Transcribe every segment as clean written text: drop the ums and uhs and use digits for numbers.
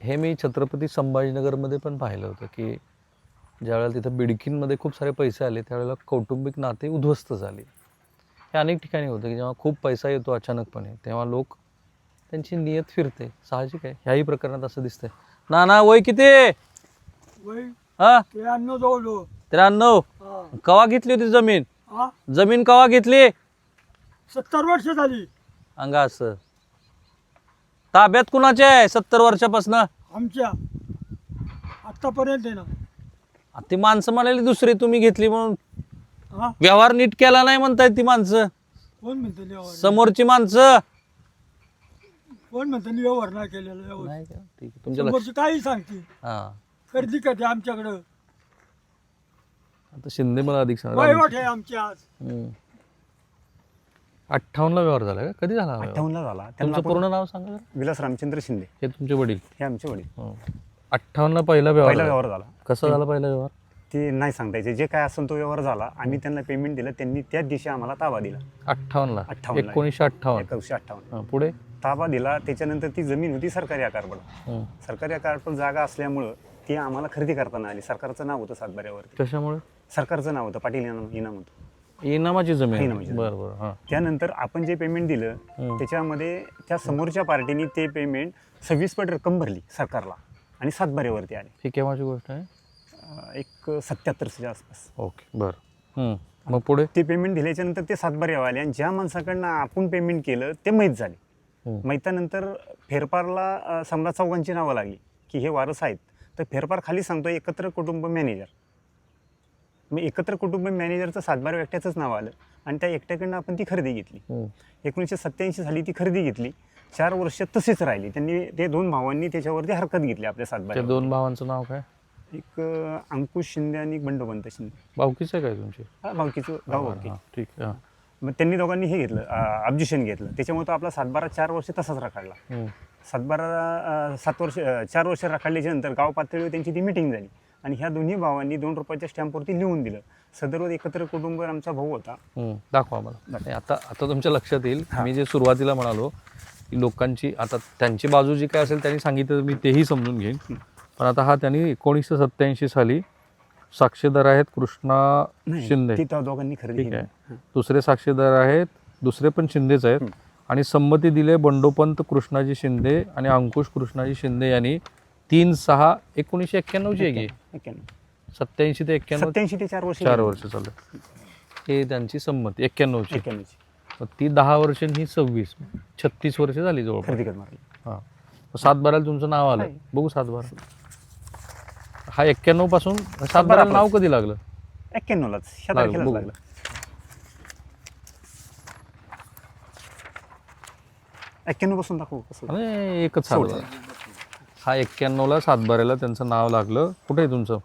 हे मी छत्रपती संभाजीनगरमध्ये पण पाहिलं होतं की ज्यावेळेला तिथं बिडकींमध्ये खूप सारे पैसे आले त्यावेळेला कौटुंबिक नाते उद्ध्वस्त झाले. हे अनेक ठिकाणी होतं की जेव्हा खूप पैसा येतो अचानकपणे तेव्हा लोक त्यांची नियत फिरते. साहजिक आहे. ह्याही प्रकरणात असं दिसतंय. नाना वय किती? वय हा 93 जवळ 93. कवा घेतली होती जमीन? जमीन कवा घेतली? 70 वर्ष झाली अंगा असं ताब्यात कुणाचे आहे 70 वर्षापासून? आमच्या आतापर्यंत आहे ना. ती माणसं म्हणाली दुसरी तुम्ही घेतली म्हणून हा व्यवहार नीट केला नाही म्हणतायत ती माणसं. कोण म्हणतं व्यवहार? समोरची माणसं कोण म्हणतं व्यवहार नाही केलेला व्यवहार? नाही का? ठीक आहे. तुमच्या लक्ष समोरची काही सांगते हा खरेदी करते आमच्याकडं. आता शिंदे मला अधिक सांगा. वहिवाट आहे आमची आज. 58ला व्यवहार झाला का? कधी झाला हा व्यवहार? 58ला झाला. तुमचं त्यांना पूर्ण नाव सांगा जरा. विलास रामचंद्र शिंदे हे तुमचे वडील. हे आमचे वडील. 58ला पहिला व्यवहार पहिला झाला. व्यवहार झाला. कसा झाला पहिला व्यवहार? ते नाही सांगता यायचे. जे काय असेल तो व्यवहार झाला. आम्ही त्यांना पेमेंट दिलं. त्यांनी त्याच दिवशी आम्हाला ताबा दिला. 58ला 58 ला. 1958. 1958 पुढे ताबा दिला. त्याच्यानंतर ती जमीन होती सरकारी आकारपड. सरकारी आकारपड जागा असल्यामुळं ती आम्हाला खरेदी करताना आली. सरकारचं नाव होतं सातबाऱ्यावरती. कशामुळे? सरकारचं नाव होतं पाटील इनाम होतं. इनामाची जमीन. इनामाची जमीन. बरं बरं. हां त्यानंतर आपण जे पेमेंट दिलं त्याच्यामध्ये त्या समोरच्या पार्टीने ते पेमेंट 26% रक्कम भरली सरकारला आणि सातबाऱ्यावरती आले. ही केव्हाची गोष्ट आहे? एक 77च्या आसपास. ओके बरं. मग पुढे? ते पेमेंट दिल्याच्या नंतर ते सातबाऱ्यावर आले आणि ज्या माणसाकडनं आपण पेमेंट केलं ते मैत झाले. मैतानंतर फेरफारला समजा चौघांची नावं लागली की हे वारस आहेत. तर फेरफार खाली सांगतो एकत्र कुटुंब मॅनेजर. मग एकत्र कुटुंब मॅनेजरचं सातबारा एकट्याचंच नाव आलं आणि त्या एकट्याकडनं आपण ती खरेदी घेतली. 1987 साली ती खरेदी घेतली. 4 वर्ष तसेच राहिली. त्यांनी ते 2 भावांनी त्याच्यावरती हरकत घेतली आपल्या त्या सातबाऱ्यावर. 2 भावांचं नाव काय? एक अंकुश शिंदे आणि एक बंडोपंत शिंदे. भावकीच आहे काय तुमची? हा भावकीचं गाव भावकी. हां, ठीक आहे. हां. मग त्यांनी दोघांनी हे घेतलं ऑब्जेक्शन घेतलं. त्याच्यामुळे तो आपला सातबारा 4 वर्ष तसाच राखाडला. सातबारा 4 वर्ष राखाडल्याच्या नंतर गाव पातळीवर त्यांची ती मिटिंग झाली आणि ह्या दोन्ही भावांनी 2 रुपयाच्या स्टॅम्पवरती लिहून दिलं. सदर एकत्र कुटुंब आमचा भाऊ होता. दाखवा आम्हाला. नाही, आता तुमच्या लक्षात येईल मी जे सुरुवातीला म्हणालो की लोकांची आता त्यांची बाजू जी काय असेल त्यांनी सांगितलं मी तेही समजून घेईन. पण आता हा त्यांनी 1987 साली साक्षीदार आहेत कृष्णा शिंदे. ती त्या दोघांनी खरेदी ठीक केली. आहे. दुसरे साक्षीदार आहेत दुसरे पण शिंदेच आहेत आणि संमती दिले बंडोपंत कृष्णाजी शिंदे आणि अंकुश कृष्णाजी शिंदे यांनी 3/6/1991 आहे की 87 ते 91 87 ते 4 वर्ष 4 वर्ष चालू. हे त्यांची संमती 91ची. 91 मग ती 10 वर्ष आणि ही 26 36 वर्ष झाली जवळ. खरेदी करत मारली. हां सातबाराला तुमचं नाव आलं. बघू सातबारा. हा 91 पासून सातबाराला नाव कधी लागलं? 91लाच लागलं, बघू. लागलं. 91 पासून दाखवू कसं. अरे एकच सातबारा. हा 91ला सातबाऱ्याला त्यांचं नाव लागलं. कुठे आहे तुमचं?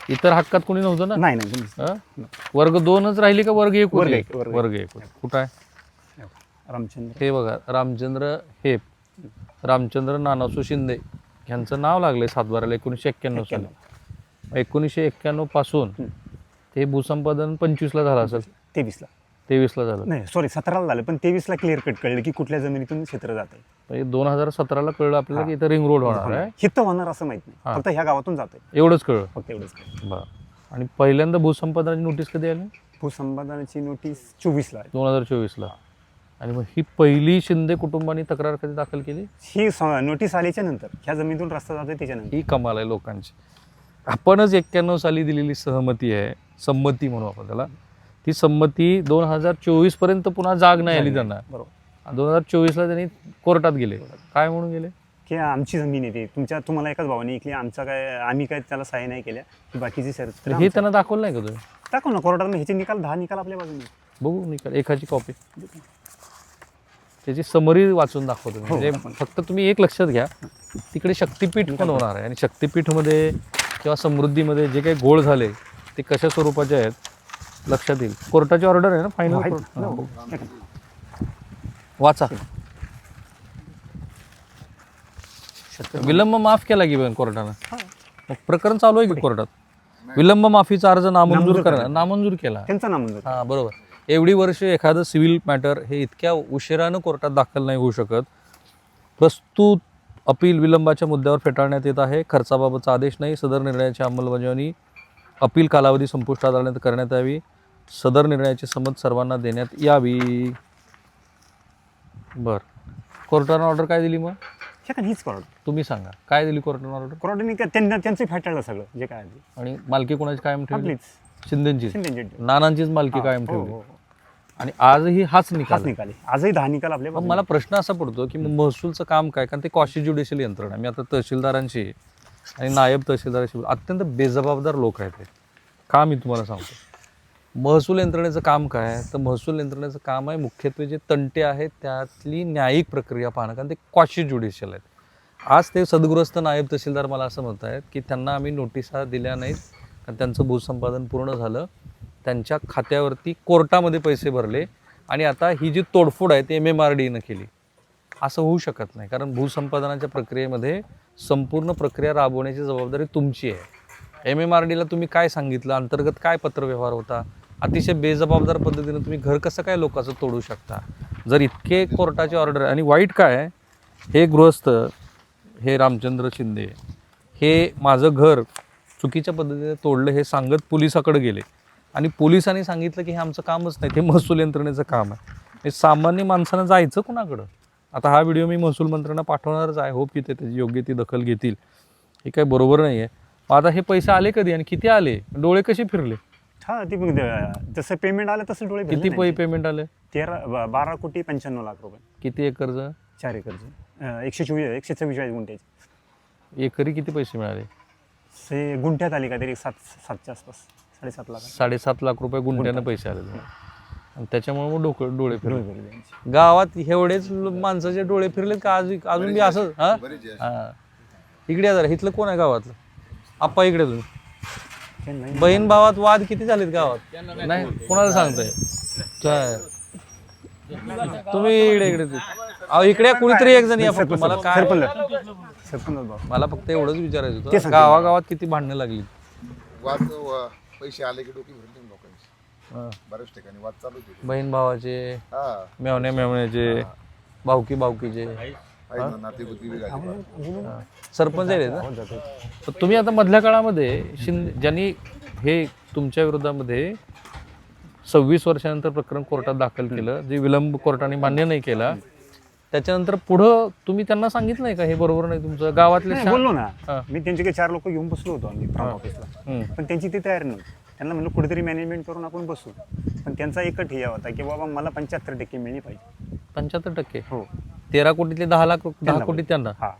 इतर हक्कात कोणी नव्हतं ना? नाही नाही हं? वर्ग 2च राहिली का वर्ग 1? वर्ग एक, वर्ग वर्ग 1. कुठं आहे? रामचंद्र हे बघा रामचंद्र नानासू शिंदे यांचं नाव लागलंय सातबाराला 1991 साली. 1991 पासून ते भूसंपादन 25ला झालं असेल. 23ला 23ला झालं. नाही सॉरी 17ला झालं पण 23ला क्लिअर कट कळलं की कुठल्या जमिनीतून क्षेत्र जात आहे. 2017ला कळलं आपल्याला की इथं रिंग रोड होणार आहे. हित होणार असं माहित नाही. फक्त ह्या गावातून जात आहे. एवढंच कळलं. फक्त एवढंच कळलं. बरं. आणि पहिल्यांदा भूसंपादनाची नोटीस कधी आली? भूसंपादनाची नोटीस 24ला आहे. 2024ला. आणि मग ही पहिली शिंदे कुटुंबाने तक्रार कधी दाखल केली? ही नोटीस आल्याच्या नंतर ह्या जमिनीतून रस्ता जातोय त्याच्यानंतर. ही कमाल आहे लोकांची. आपणच 91 साली दिलेली संमती म्हणू आपण त्याला. ती संमती 2024 पर्यंत पुन्हा जाग नाही आली त्यांना. बरोबर. 2024ला त्यांनी कोर्टात गेले. काय म्हणून गेले? की आमची जमीन येते तुम्हाला एकाच भावाने ऐकली आमचा काय आम्ही काय त्याला सहाय्य नाही केल्या की बाकीची शर्त हे त्यांना दाखवलं नाही का तुम्ही? दाखव ना कोर्टात. ह्याचे निकाल 10 निकाल आपल्या बाजूने. बघू निकाल. एकाची कॉपी त्याची समरी वाचून दाखवतो. म्हणजे फक्त तुम्ही एक लक्षात घ्या तिकडे शक्तिपीठ पण होणार आहे आणि शक्तिपीठमध्ये किंवा समृद्धीमध्ये जे काही घोळ झाले ते कशा स्वरूपाचे आहेत लक्षात येईल. कोर्टाची ऑर्डर आहे ना फायनल. वाचा. विलंब माफ केला की कोर्टानं. प्रकरण चालू आहे की कोर्टात. विलंब माफीचा अर्ज नामंजूर करा. नामंजूर केला. त्यांचा नामंजूर. हां बरोबर. एवढी वर्ष एखादं सिव्हिल मॅटर हे इतक्या उशिरानं कोर्टात दाखल नाही होऊ शकत. प्रस्तुत अपील विलंबाच्या मुद्द्यावर फेटाळण्यात येत आहे. खर्चाबाबतचा आदेश नाही. सदर निर्णयाची अंमलबजावणी अपील कालावधी संपुष्टात आल्यानंतर करण्यात यावी. सदर निर्णयाची समज सर्वांना देण्यात यावी. बरं, कोर्टानं ऑर्डर काय दिली मग हे का हीच कोर्ट तुम्ही सांगा, काय दिली कोर्टानं ऑर्डर? कोर्टाने त्यांना त्यांचं फेटाळलं सगळं जे काय आहे. आणि मालकी कोणाची कायम ठेवली? आपलीच शिंदेची. शिंदेची. नानांचीच मालकी कायम हो, ठेवली. हो. आणि आजही हाच निकाल हाच आहे. निकाल आहे. आजही 10 निकाल आपल्या पण मला प्रश्न असा पडतो की महसूलचं काम काय, कारण ते क्वाशी ज्युडिशियल यंत्रणा. मी आता तहसीलदारांशी आणि नायब तहसीलदारांशी अत्यंत बेजबाबदार लोक आहेत ते. का मी तुम्हाला सांगतो, महसूल यंत्रणेचं काम काय, तर महसूल यंत्रणेचं काम आहे मुख्यत्वे जे तंटे आहेत त्यातली न्यायिक प्रक्रिया पाहणं, कारण ते क्वाशी ज्युडिशियल आहेत. आज ते सद्गृहस्थ नायब तहसीलदार मला असं म्हणत आहेत की त्यांना आम्ही नोटिसा दिल्या नाहीत, कारण त्यांचं भूसंपादन पूर्ण झालं, त्यांच्या खात्यावरती कोर्टामध्ये पैसे भरले आणि आता ही जी तोडफोड आहे ती MMRDनं केली. असं होऊ शकत नाही, कारण भूसंपादनाच्या प्रक्रियेमध्ये संपूर्ण प्रक्रिया राबवण्याची जबाबदारी तुमची आहे. MMRDला तुम्ही काय सांगितलं, अंतर्गत काय पत्रव्यवहार होता, अतिशय बेजबाबदार पद्धतीनं तुम्ही घर कसं काय लोकांचं तोडू शकता जर इतके कोर्टाचे ऑर्डर. आणि वाईट काय आहे, हे गृहस्थ हे रामचंद्र शिंदे हे माझं घर चुकीच्या पद्धतीने तोडलं हे सांगत पोलिसाकडे गेले आणि पोलिसांनी सांगितलं की हे आमचं कामच नाही, ते महसूल यंत्रणेचं काम आहे. हे सामान्य माणसानं जायचं कुणाकडं? आता हा व्हिडिओ मी महसूल मंत्र्यांना पाठवणारच आहे. होप की ते त्याची योग्य ती दखल घेतील. हे काही बरोबर नाही आहे. आता हे पैसे आले कधी आणि किती आले, डोळे कसे फिरले? हा ती मग जसं पेमेंट आलं तसं डोळे किती पेमेंट आले? 12,95,00,000 रुपये. किती एकरचं? 4 एकरचं 144 गुंठ्याचे. एकरी किती पैसे मिळाले? से गुंठ्यात आली काहीतरी 7च्या आसपास, 7.5 लाख. 7.5 लाख रुपये गुंठ्यानं पैसे आले आणि त्याच्यामुळे मग डोळे फिरले. डोळे भरले त्यांचे. गावात एवढेच माणसाचे डोळे फिरलेत का अजून बी असं? हां हां, इकडे या जरा. इथलं कोण आहे गावातलं? आप्पा इकडे तुम्ही. त्यांना बहीण भावात वाद किती झालेत गावात? नाही कोणाला सांगताय? तुम्ही इकडे अहो इकडे कुणीतरी एक जण या फक्त. मला काय, सरपंच भाऊ. मला फक्त एवढंच विचारायचं ते होतं, सांगतो. गावागावात किती भांडणं लागली? वाद पैसे आले की डोकी भरली लोकांची. हां. बऱ्याच ठिकाणी वाद चालू होते. बहीण भावाचे, हा मेवण्याचे, भाऊकीचे. आहे ना, नातेगोती बी झाली. सरपंच आहेत ना? तर तुम्ही आता मधल्या काळामध्ये ज्यांनी हे तुमच्या विरोधामध्ये 26 वर्षानंतर प्रकरण कोर्टात दाखल केलं, जे विलंब कोर्टाने मान्य नाही केला, त्याच्यानंतर पुढं तुम्ही त्यांना सांगितलं नाही का हे बरोबर नाही तुमचं? गावातले नाही, बोललो ना. हां. मी त्यांचे 4 लोक घेऊन बसलो होतो आम्ही फार्म ऑफिसला. पण त्यांची ती तयारी नव्हती. त्यांना म्हणलं कुठेतरी मॅनेजमेंट करून आपण बसू. पण त्यांचा एकच हे होता की बाबा मला 75% मिळली पाहिजे. 75%? हो. 13 कोटीतले 10 त्यांना कोटी त्यांना. हा.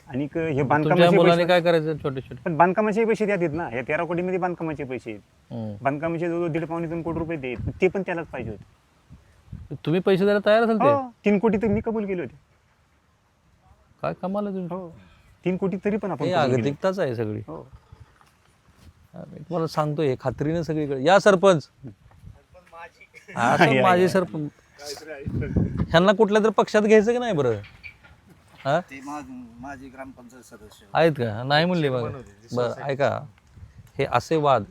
आणि हे तुमच्या बांधकामाचे मुलाने पैसे, काय करायचं छोटे छोटे? पण बांधकामाचे पैसे त्यात आहेत ना. या 13 कोटीमध्ये बांधकामाचे पैसे आहेत. हम्म. बांधकामाचे जवळ 1.5-2 कोटी रुपये देत, ते पण त्यालाच पाहिजे होते. तुम्ही पैसे द्यायला तयार असाल ते? 3 कोटी तर मी कबूल केले होते. काय कमाल आहे तुम्ही? हो. 3 कोटी तरी पण आपण हे कबूल केले. अगतिकताच आहे सगळी. हो. मी तुम्हाला सांगतोय खात्रीनं सगळीकडे. या सरपंच. असं माझे सरपंच ह्यांना कुठल्या तरी पक्षात घ्यायचं की नाही बरं? हा, माझी ग्रामपंचायत सदस्य आहेत का? नाही म्हणले बघा. बरं ऐका, हे असे वाद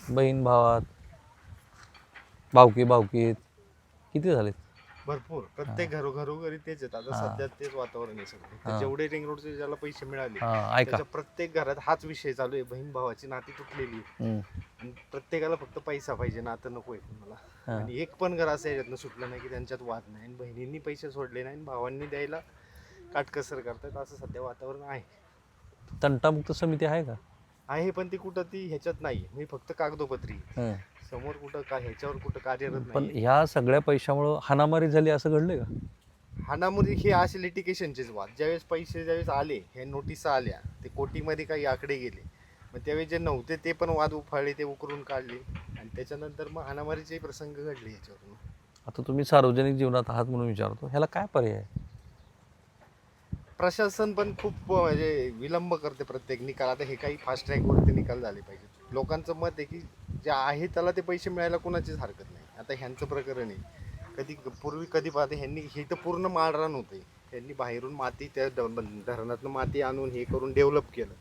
बहीण भावात, भावकीत किती झालेत? भरपूर प्रत्येक घरोघरी तेच आहेत. आता सध्या तेच वातावरण आहे सगळं. हा. जेवढे रिंग रोडचे ज्याला पैसे मिळाले हा ऐका. त्याच्या प्रत्येक घरात हाच विषय चालू आहे. बहीण भावाची नाती तुटलेली आहे. हम्म. आणि प्रत्येकाला फक्त पैसा पाहिजे, नातं नको आहे हा. मला. आणि एक पण घर असं याच्यातनं सुटलं नाही की त्यांच्यात वाद नाही. आणि बहिणींनी पैसे सोडले नाही आणि भावांनी द्यायला काटकसर करतात, असं सध्या वातावरण आहे. तंटामुक्त समिती आहे का? आहे पण ती कुठं ती ह्याच्यात नाही. मी फक्त कागदोपत्री हं. समोर कुठं काय ह्याच्यावर कुठं कार्यरत पण नाही. ह्या सगळ्या पैशामुळं हाणामारी झाली असं घडलंय का? हाणामुरी हे असे लिटिगेशनचेच वाद. ज्यावेळेस पैसे ज्यावेळेस आले, हे नोटिसा आल्या, ते कोटीमध्ये काही आकडे गेले, मग त्यावेळेस जे नव्हते ते पण वाद उफाळले, ते उकरून काढले आणि त्याच्यानंतर मग हाणामारीचे प्रसंग घडले ह्याच्यावरून. आता तुम्ही सार्वजनिक जीवनात आहात म्हणून विचारतो, ह्याला काय पर्याय आहे? प्रशासन पण खूप म्हणजे विलंब करते प्रत्येक निकाल. आता हे काही फास्ट ट्रॅकवरती निकाल झाले पाहिजे. लोकांचं मत आहे की जे आहे त्याला ते पैसे मिळायला कोणाचीच हरकत नाही. आता ह्यांचं प्रकरण आहे, कधी पाहते ह्यांनी हे तर पूर्ण माळरान होते. ह्यांनी बाहेरून माती त्या धरणातनं माती आणून हे करून डेव्हलप केलं.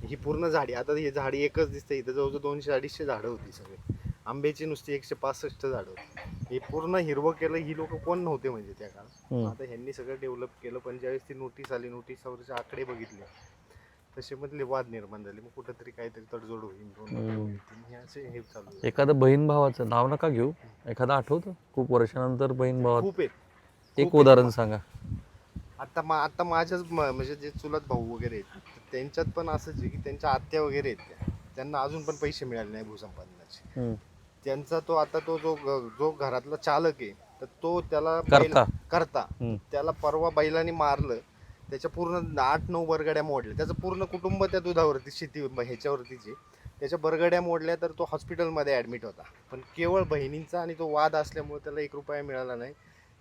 ही पूर्ण झाडी, आता ही झाडी एकच दिसते इथं, जवळजवळ 200-250 झाडं होती सगळे. आंब्याची नुसती 165 झाडं होती. हे पूर्ण हिरवं केलं, ही लोक कोण नव्हते म्हणजे त्या काळात. आता ह्यांनी सगळं डेव्हलप केलं, पण ज्यावेळेस ती नोटीस आली, नोटीसवरचे आकडे बघितले, तसे मधले वाद निर्माण झाले. मग कुठंतरी काहीतरी तडजोड होईल, दोन गट होतील, हे असे हे चालू आहे. एखादं बहीण भावाचं नाव नका घेऊ, एखादं आठवतं खूप वर्षानंतर बहीण भावात खूप आहेत. एक उदाहरण सांगा. आता माझ्याच म्हणजे जे चुलत भाऊ वगैरे आहेत, तर त्यांच्यात पण असंच आहे की त्यांच्या आत्या वगैरे आहेत, त्यांना अजून पण पैसे मिळाले नाही भूसंपादनाचे. त्यांचा तो आता तो जो घरातला चालक आहे, तर तो त्याला करता त्याला परवा बैलांनी मारलं, त्याच्या पूर्ण 8-9 बरगड्या मोडल्या, त्याचं पूर्ण कुटुंब त्या दुधावरती शेती ह्याच्यावरतीचे त्याच्या बरगड्या मोडल्या, तर तो हॉस्पिटलमध्ये ॲडमिट होता. पण केवळ बहिणींचा आणि तो वाद असल्यामुळे त्याला 1 रुपया मिळाला नाही.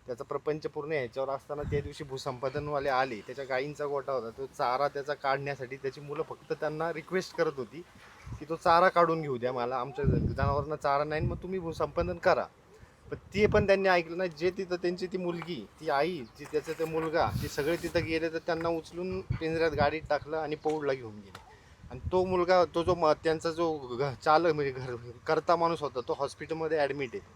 त्याचा प्रपंच पूर्ण ह्याच्यावर असताना त्या दिवशी भूसंपादनवाले आले, त्याच्या गायींचा गोठा होता, तो चारा त्याचा काढण्यासाठी त्याची मुलं फक्त त्यांना रिक्वेस्ट करत होती की तो चारा काढून घेऊ द्या मला, आमच्या जनावरांना चारा नाही, मग तुम्ही भूसंपादन करा. पण ते पण त्यांनी ऐकलं नाही. जे तिथं त्यांची ती मुलगी, ती आई, जी त्याचा ते मुलगा, ते सगळे तिथं गेले, तर त्यांना उचलून पिंजऱ्यात गाडीत टाकलं आणि पौडला घेऊन गेले. आणि तो मुलगा, तो जो त्यांचा जो चालक म्हणजे करता माणूस होता, तो हॉस्पिटलमध्ये ॲडमिट आहे.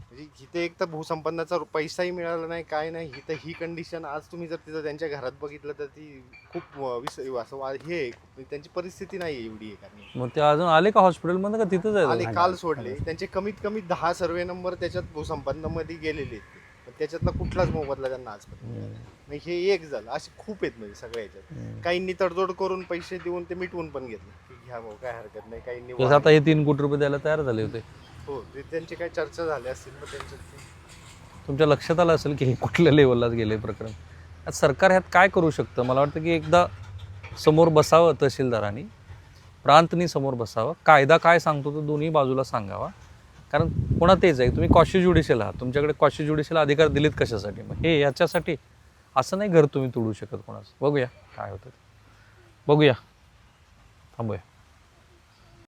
म्हणजे इथे एक तर भूसंपन्नाचा पैसाही मिळाला नाही, काय नाही. इथं ही कंडिशन. आज तुम्ही जर तिथं त्यांच्या घरात बघितलं तर ती खूप असं हे त्यांची परिस्थिती नाही आहे एवढी आहे. कारण मग ते अजून आले का हॉस्पिटलमध्ये का तिथंच आले, आहे? काल सोडले. त्यांचे कमीत कमी 10 सर्वे नंबर त्याच्यात भूसंपन्नामध्ये गेलेले आहेत, पण त्याच्यातला कुठलाच मोबदला त्यांना आजपर्यंत नाही. हे एक झालं. असे खूप आहेत म्हणजे सगळ्या ह्याच्यात. काहींनी तडजोड करून पैसे देऊन ते मिटवून पण घेतलं की घ्या भाऊ, काय हरकत नाही. काहींनी जसं आता हे 3 कोटी रुपये द्यायला तयार झाले होते. हो, ते त्यांची काही चर्चा झाली असतील, मग त्यांच्यात तुमच्या लक्षात आलं असेल की हे कुठल्या लेवललाच गेले प्रकरण. आज सरकार ह्यात काय करू शकतं? मला वाटतं की एकदा समोर बसावं तहसीलदारांनी, प्रांतनी समोर बसावं, कायदा काय सांगतो तो दोन्ही बाजूला सांगावा. कारण पुन्हा तेच आहे, तुम्ही कॉशी ज्युडिशियल आहात, तुमच्याकडे कॉशी ज्युडिशियल अधिकार दिलेत कशासाठी? मग हे याच्यासाठी असं नाही घर तुम्ही तोडू शकत कोणाचं. बघूया काय होतं, बघूया, थांबूया.